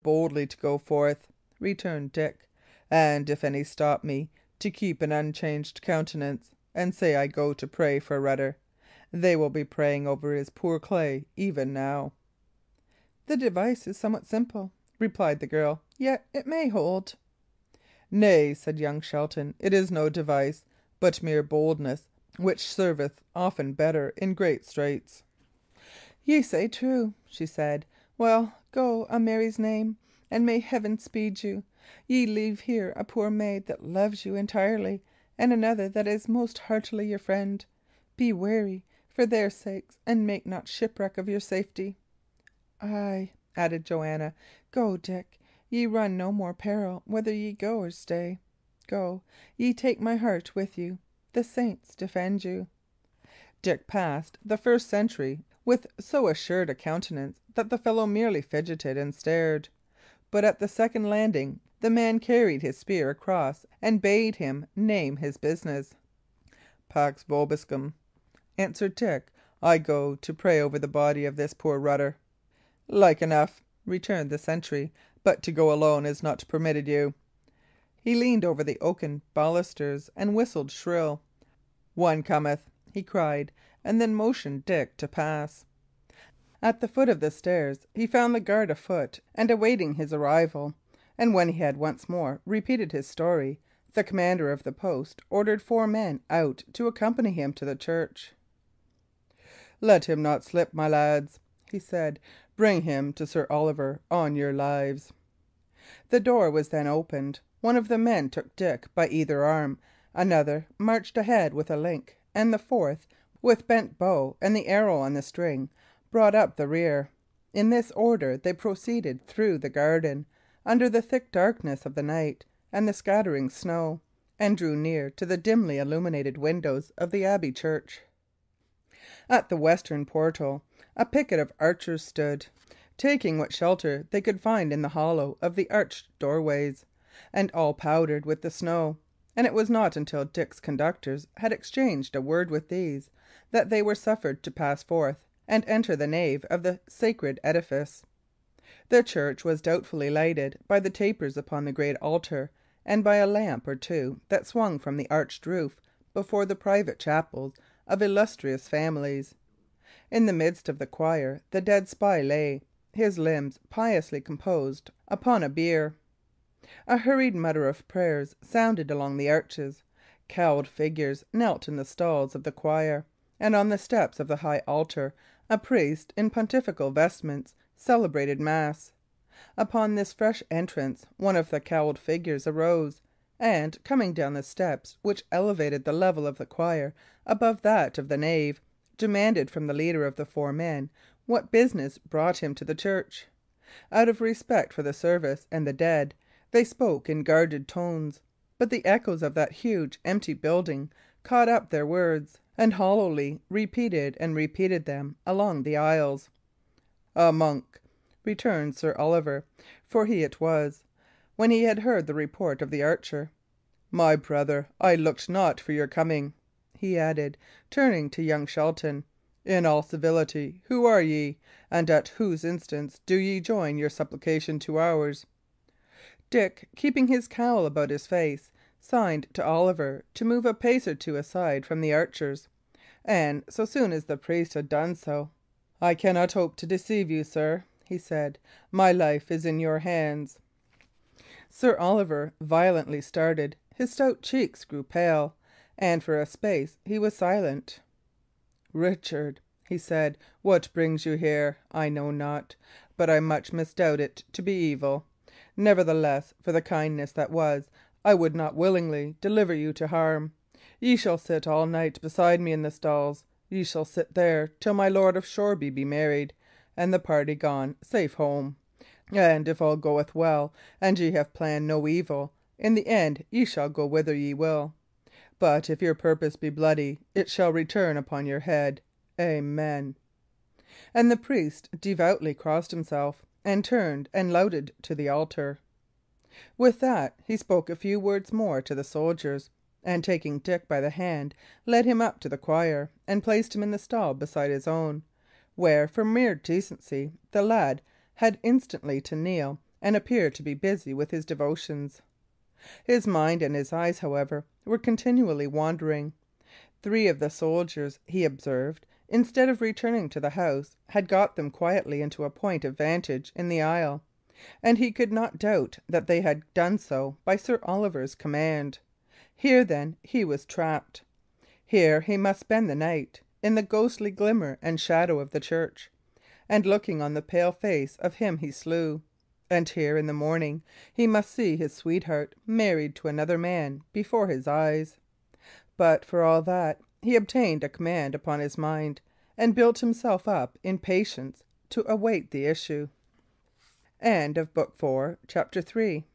boldly to go forth," returned Dick. "And if any stop me, to keep an unchanged countenance, and say I go to pray for Rutter. They will be praying over his poor clay even now." "The device is somewhat simple," replied the girl, "yet it may hold." "Nay," said young Shelton, "it is no device, but mere boldness, which serveth often better in great straits." "Ye say true," she said. "Well, go, a Mary's name, and may Heaven speed you. Ye leave here a poor maid that loves you entirely, and another that is most heartily your friend. Be wary, for their sakes, and make not shipwreck of your safety." "Ay," added Joanna, "go, Dick. Ye run no more peril, whether ye go or stay. Go, ye take my heart with you. The saints defend you." Dick passed the first sentry with so assured a countenance that the fellow merely fidgeted and stared. But at the second landing the man carried his spear across and bade him name his business. "Pax vobiscum," answered Dick. "I go to pray over the body of this poor Rutter." "Like enough," returned the sentry; "but to go alone is not permitted you." He leaned over the oaken balusters and whistled shrill. "One cometh," he cried, and then motioned Dick to pass. At the foot of the stairs he found the guard afoot and awaiting his arrival; and when he had once more repeated his story, the commander of the post ordered 4 men out to accompany him to the church. "Let him not slip, my lads," he said. "Bring him to Sir Oliver, on your lives." The door was then opened. One of the men took Dick by either arm, another marched ahead with a link, and the fourth, with bent bow and the arrow on the string, brought up the rear. In this order they proceeded through the garden, under the thick darkness of the night and the scattering snow, and drew near to the dimly illuminated windows of the abbey church. At the western portal a picket of archers stood, taking what shelter they could find in the hollow of the arched doorways, and all powdered with the snow; and it was not until Dick's conductors had exchanged a word with these that they were suffered to pass forth and enter the nave of the sacred edifice. The church was doubtfully lighted by the tapers upon the great altar, and by a lamp or two that swung from the arched roof before the private chapels of illustrious families. In the midst of the choir the dead spy lay, his limbs piously composed upon a bier. A hurried mutter of prayers sounded along the arches. Cowled figures knelt in the stalls of the choir, and on the steps of the high altar a priest in pontifical vestments celebrated mass. Upon this fresh entrance, one of the cowled figures arose, and, coming down the steps which elevated the level of the choir above that of the nave, demanded from the leader of the 4 men what business brought him to the church. Out of respect for the service and the dead, they spoke in guarded tones; but the echoes of that huge empty building caught up their words, and hollowly repeated and repeated them along the aisles. "A monk," returned Sir Oliver, for he it was, when he had heard the report of the archer. "My brother, I looked not for your coming," he added, turning to young Shelton. "In all civility, who are ye, and at whose instance do ye join your supplication to ours?" Dick, keeping his cowl about his face, signed to Oliver to move a pace or two aside from the archers; and so soon as the priest had done so, "I cannot hope to deceive you, sir," he said. "My life is in your hands." Sir Oliver violently started, his stout cheeks grew pale, and for a space he was silent. "Richard," he said, "what brings you here, I know not, but I much misdoubt it to be evil. Nevertheless, for the kindness that was, I would not willingly deliver you to harm. Ye shall sit all night beside me in the stalls; ye shall sit there till my Lord of Shoreby be married, and the party gone safe home. And if all goeth well, and ye have planned no evil, in the end ye shall go whither ye will. But if your purpose be bloody, it shall return upon your head. Amen." And the priest devoutly crossed himself, and turned and louted to the altar. With that, he spoke a few words more to the soldiers, and taking Dick by the hand, led him up to the choir, and placed him in the stall beside his own, where, for mere decency, the lad had instantly to kneel and appear to be busy with his devotions. His mind and his eyes, however, were continually wandering. Three of the soldiers, he observed, instead of returning to the house, had got them quietly into a point of vantage in the aisle, and he could not doubt that they had done so by Sir Oliver's command. Here, then, he was trapped. Here he must spend the night, in the ghostly glimmer and shadow of the church, and looking on the pale face of him he slew. And here, in the morning, he must see his sweetheart married to another man before his eyes. But, for all that, he obtained a command upon his mind, and built himself up in patience to await the issue. End of Book 4, Chapter 3.